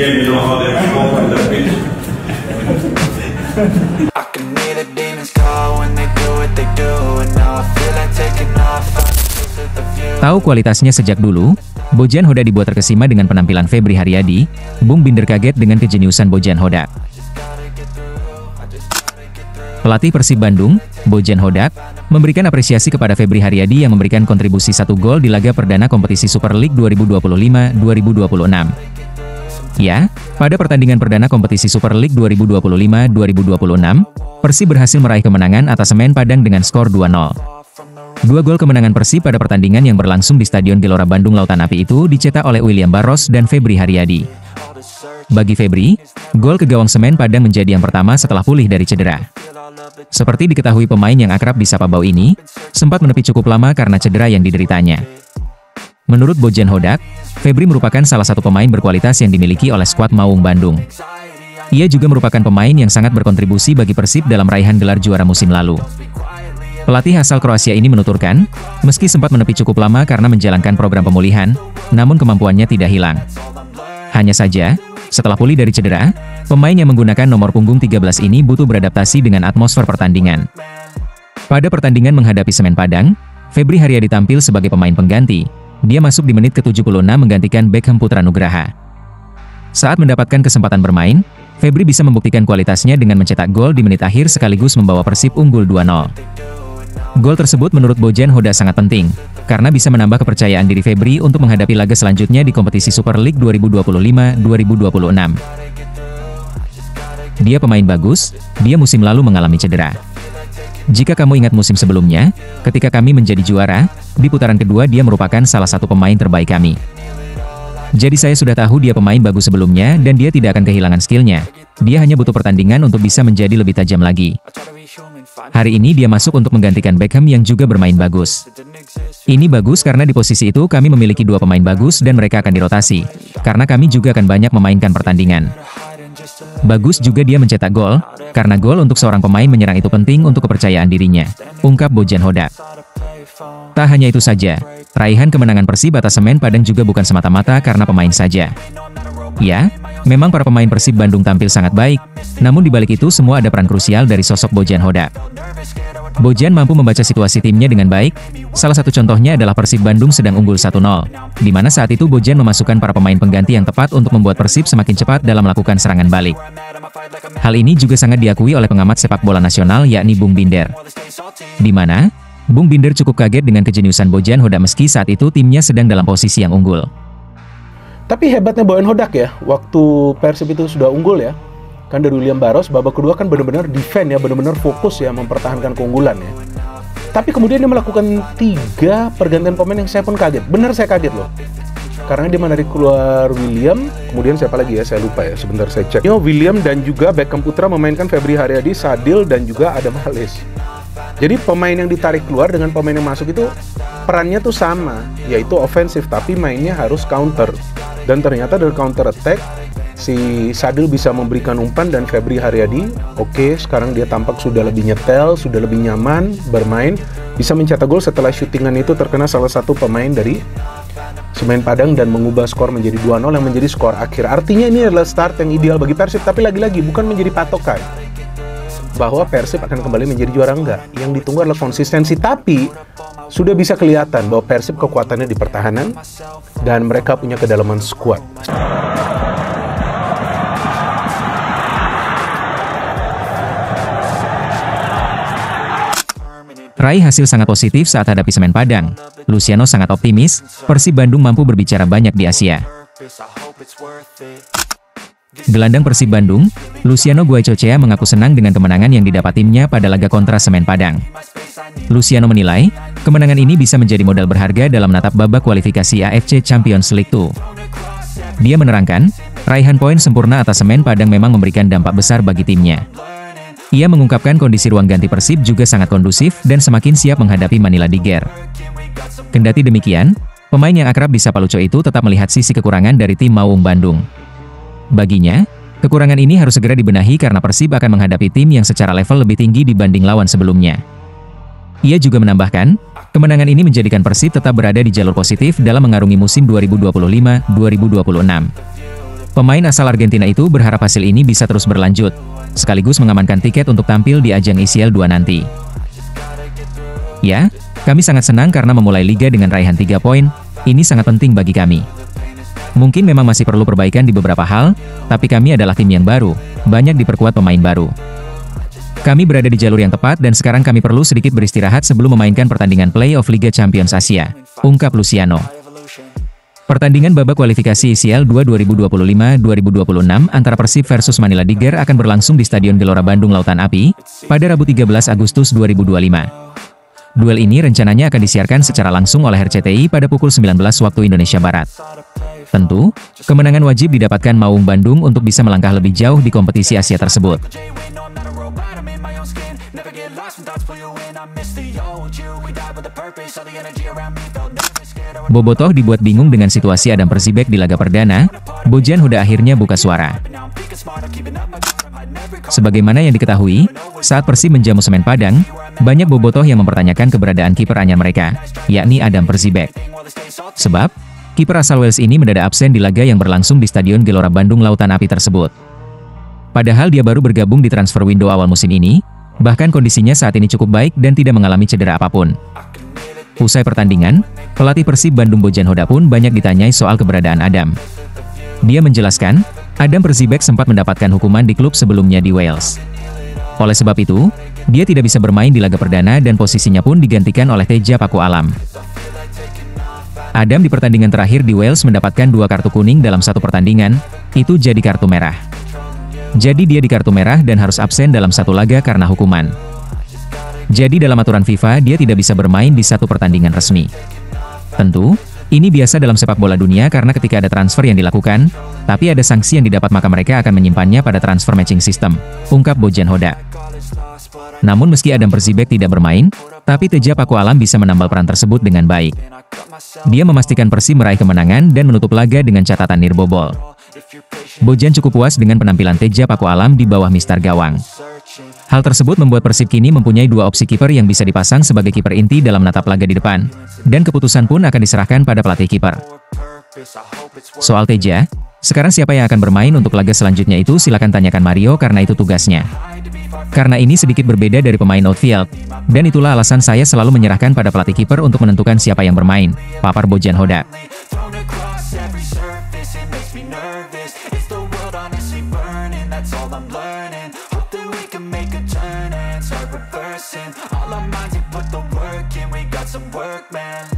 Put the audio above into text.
game, you know how they walk on the pitch. I can hear the demons call when they do what they do, and now I feel like taking off. Tahu kualitasnya sejak dulu, Bojan Hodak dibuat terkesima dengan penampilan Febri Haryadi. Bung Binder kaget dengan kejeniusan Bojan Hodak. Pelatih Persib Bandung, Bojan Hodak, memberikan apresiasi kepada Febri Haryadi yang memberikan kontribusi 1 gol di laga perdana kompetisi Super League 2025-2026. Ya, pada pertandingan perdana kompetisi Super League 2025-2026, Persib berhasil meraih kemenangan atas Semen Padang dengan skor 2-0. 2 gol kemenangan Persib pada pertandingan yang berlangsung di Stadion Gelora Bandung Lautan Api itu dicetak oleh William Barros dan Febri Haryadi. Bagi Febri, gol ke gawang Semen Padang menjadi yang pertama setelah pulih dari cedera. Seperti diketahui, pemain yang akrab disapa Bau ini sempat menepi cukup lama karena cedera yang dideritanya. Menurut Bojan Hodak, Febri merupakan salah satu pemain berkualitas yang dimiliki oleh skuad Maung Bandung. Ia juga merupakan pemain yang sangat berkontribusi bagi Persib dalam raihan gelar juara musim lalu. Pelatih asal Kroasia ini menuturkan, meski sempat menepi cukup lama karena menjalankan program pemulihan, namun kemampuannya tidak hilang. Hanya saja, setelah pulih dari cedera, pemain yang menggunakan nomor punggung 13 ini butuh beradaptasi dengan atmosfer pertandingan. Pada pertandingan menghadapi Semen Padang, Febri Haryadi tampil sebagai pemain pengganti. Dia masuk di menit ke-76 menggantikan Beckham Putra Nugraha. Saat mendapatkan kesempatan bermain, Febri bisa membuktikan kualitasnya dengan mencetak gol di menit akhir sekaligus membawa Persib unggul 2-0. Gol tersebut menurut Bojan Hodak sangat penting, karena bisa menambah kepercayaan diri Febri untuk menghadapi laga selanjutnya di kompetisi Super League 2025-2026. Dia pemain bagus, dia musim lalu mengalami cedera. Jika kamu ingat musim sebelumnya, ketika kami menjadi juara, di putaran kedua dia merupakan salah satu pemain terbaik kami. Jadi saya sudah tahu dia pemain bagus sebelumnya dan dia tidak akan kehilangan skillnya. Dia hanya butuh pertandingan untuk bisa menjadi lebih tajam lagi. Hari ini dia masuk untuk menggantikan Beckham yang juga bermain bagus. Ini bagus karena di posisi itu kami memiliki 2 pemain bagus dan mereka akan dirotasi, karena kami juga akan banyak memainkan pertandingan. Bagus juga dia mencetak gol, karena gol untuk seorang pemain menyerang itu penting untuk kepercayaan dirinya, ungkap Bojan Hodak. Tak hanya itu saja, raihan kemenangan Persib atas Semen Padang juga bukan semata-mata karena pemain saja. Ya, memang para pemain Persib Bandung tampil sangat baik, namun di balik itu semua ada peran krusial dari sosok Bojan Hodak. Bojan mampu membaca situasi timnya dengan baik. Salah satu contohnya adalah Persib Bandung sedang unggul 1-0, di mana saat itu Bojan memasukkan para pemain pengganti yang tepat untuk membuat Persib semakin cepat dalam melakukan serangan balik. Hal ini juga sangat diakui oleh pengamat sepak bola nasional yakni Bung Binder. Di mana, Bung Binder cukup kaget dengan kejeniusan Bojan Hodak meski saat itu timnya sedang dalam posisi yang unggul. Tapi hebatnya Bojan Hodak ya, waktu Persib itu sudah unggul ya, kan dari William Barros, babak kedua kan benar-benar defend ya, benar-benar fokus ya mempertahankan keunggulan ya. Tapi kemudian dia melakukan 3 pergantian pemain yang saya pun kaget, benar saya kaget loh. Karena dia menarik keluar William, kemudian siapa lagi ya, saya lupa ya, sebentar saya cek. William dan juga Beckham Putra memainkan Febri Haryadi, Sadil, dan juga Adam Halis. Jadi pemain yang ditarik keluar dengan pemain yang masuk itu perannya tuh sama, yaitu ofensif, tapi mainnya harus counter. Dan ternyata dari counter attack, si Sadil bisa memberikan umpan dan Febri Haryadi, oke, sekarang dia tampak sudah lebih nyetel, sudah lebih nyaman bermain, bisa mencetak gol setelah syutingan itu terkena salah satu pemain dari Semen Padang dan mengubah skor menjadi 2-0 yang menjadi skor akhir. Artinya ini adalah start yang ideal bagi Persib, tapi lagi-lagi bukan menjadi patokan bahwa Persib akan kembali menjadi juara, enggak. Yang ditunggu adalah konsistensi, tapi sudah bisa kelihatan bahwa Persib kekuatannya di pertahanan dan mereka punya kedalaman skuad. Raih hasil sangat positif saat hadapi Semen Padang. Luciano sangat optimis, Persib Bandung mampu berbicara banyak di Asia. Gelandang Persib Bandung, Luciano Guaicochea mengaku senang dengan kemenangan yang didapat timnya pada laga kontra Semen Padang. Luciano menilai, kemenangan ini bisa menjadi modal berharga dalam menatap babak kualifikasi AFC Champions League 2. Dia menerangkan, raihan poin sempurna atas Semen Padang memang memberikan dampak besar bagi timnya. Ia mengungkapkan kondisi ruang ganti Persib juga sangat kondusif dan semakin siap menghadapi Manila Tiger. Kendati demikian, pemain yang akrab di sapa Luco itu tetap melihat sisi kekurangan dari tim Maung Bandung. Baginya, kekurangan ini harus segera dibenahi karena Persib akan menghadapi tim yang secara level lebih tinggi dibanding lawan sebelumnya. Ia juga menambahkan, kemenangan ini menjadikan Persib tetap berada di jalur positif dalam mengarungi musim 2025-2026. Pemain asal Argentina itu berharap hasil ini bisa terus berlanjut, sekaligus mengamankan tiket untuk tampil di ajang ACL 2 nanti. Ya, kami sangat senang karena memulai liga dengan raihan 3 poin, ini sangat penting bagi kami. Mungkin memang masih perlu perbaikan di beberapa hal, tapi kami adalah tim yang baru, banyak diperkuat pemain baru. Kami berada di jalur yang tepat dan sekarang kami perlu sedikit beristirahat sebelum memainkan pertandingan play-off Liga Champions Asia, ungkap Luciano. Pertandingan babak kualifikasi ACL 2 2025-2026 antara Persib versus Manila Tiger akan berlangsung di Stadion Gelora Bandung Lautan Api, pada Rabu 13 Agustus 2025. Duel ini rencananya akan disiarkan secara langsung oleh RCTI pada pukul 19 waktu Indonesia Barat. Tentu, kemenangan wajib didapatkan Maung Bandung untuk bisa melangkah lebih jauh di kompetisi Asia tersebut. Bobotoh dibuat bingung dengan situasi Adam Persibek di laga perdana, Bojan Hodak akhirnya buka suara. Sebagaimana yang diketahui, saat Persib menjamu Semen Padang, banyak bobotoh yang mempertanyakan keberadaan kiper anyar mereka, yakni Adam Persibek. Sebab, kiper asal Wales ini mendadak absen di laga yang berlangsung di Stadion Gelora Bandung Lautan Api tersebut. Padahal dia baru bergabung di transfer window awal musim ini, bahkan kondisinya saat ini cukup baik dan tidak mengalami cedera apapun. Usai pertandingan, pelatih Persib Bandung Bojan Hodak pun banyak ditanyai soal keberadaan Adam. Dia menjelaskan, Adam Persibek sempat mendapatkan hukuman di klub sebelumnya di Wales. Oleh sebab itu, dia tidak bisa bermain di laga perdana dan posisinya pun digantikan oleh Teja Paku Alam. Adam di pertandingan terakhir di Wales mendapatkan 2 kartu kuning dalam 1 pertandingan, itu jadi kartu merah. Jadi dia di kartu merah dan harus absen dalam 1 laga karena hukuman. Jadi dalam aturan FIFA dia tidak bisa bermain di 1 pertandingan resmi. Tentu, ini biasa dalam sepak bola dunia karena ketika ada transfer yang dilakukan, tapi ada sanksi yang didapat maka mereka akan menyimpannya pada transfer matching system, ungkap Bojan Hodak. Namun meski Adam Persibek tidak bermain, tapi Teja Paku Alam bisa menambal peran tersebut dengan baik. Dia memastikan Persib meraih kemenangan dan menutup laga dengan catatan nirbobol. Bojan cukup puas dengan penampilan Teja Paku Alam di bawah mistar gawang. Hal tersebut membuat Persib kini mempunyai 2 opsi kiper yang bisa dipasang sebagai kiper inti dalam menatap laga di depan, dan keputusan pun akan diserahkan pada pelatih kiper. Soal Teja, sekarang siapa yang akan bermain untuk laga selanjutnya itu silakan tanyakan Mario karena itu tugasnya. Karena ini sedikit berbeda dari pemain outfield, dan itulah alasan saya selalu menyerahkan pada pelatih kiper untuk menentukan siapa yang bermain, papar Bojan Hodak. All our minds, you put the work in, we got some work, man.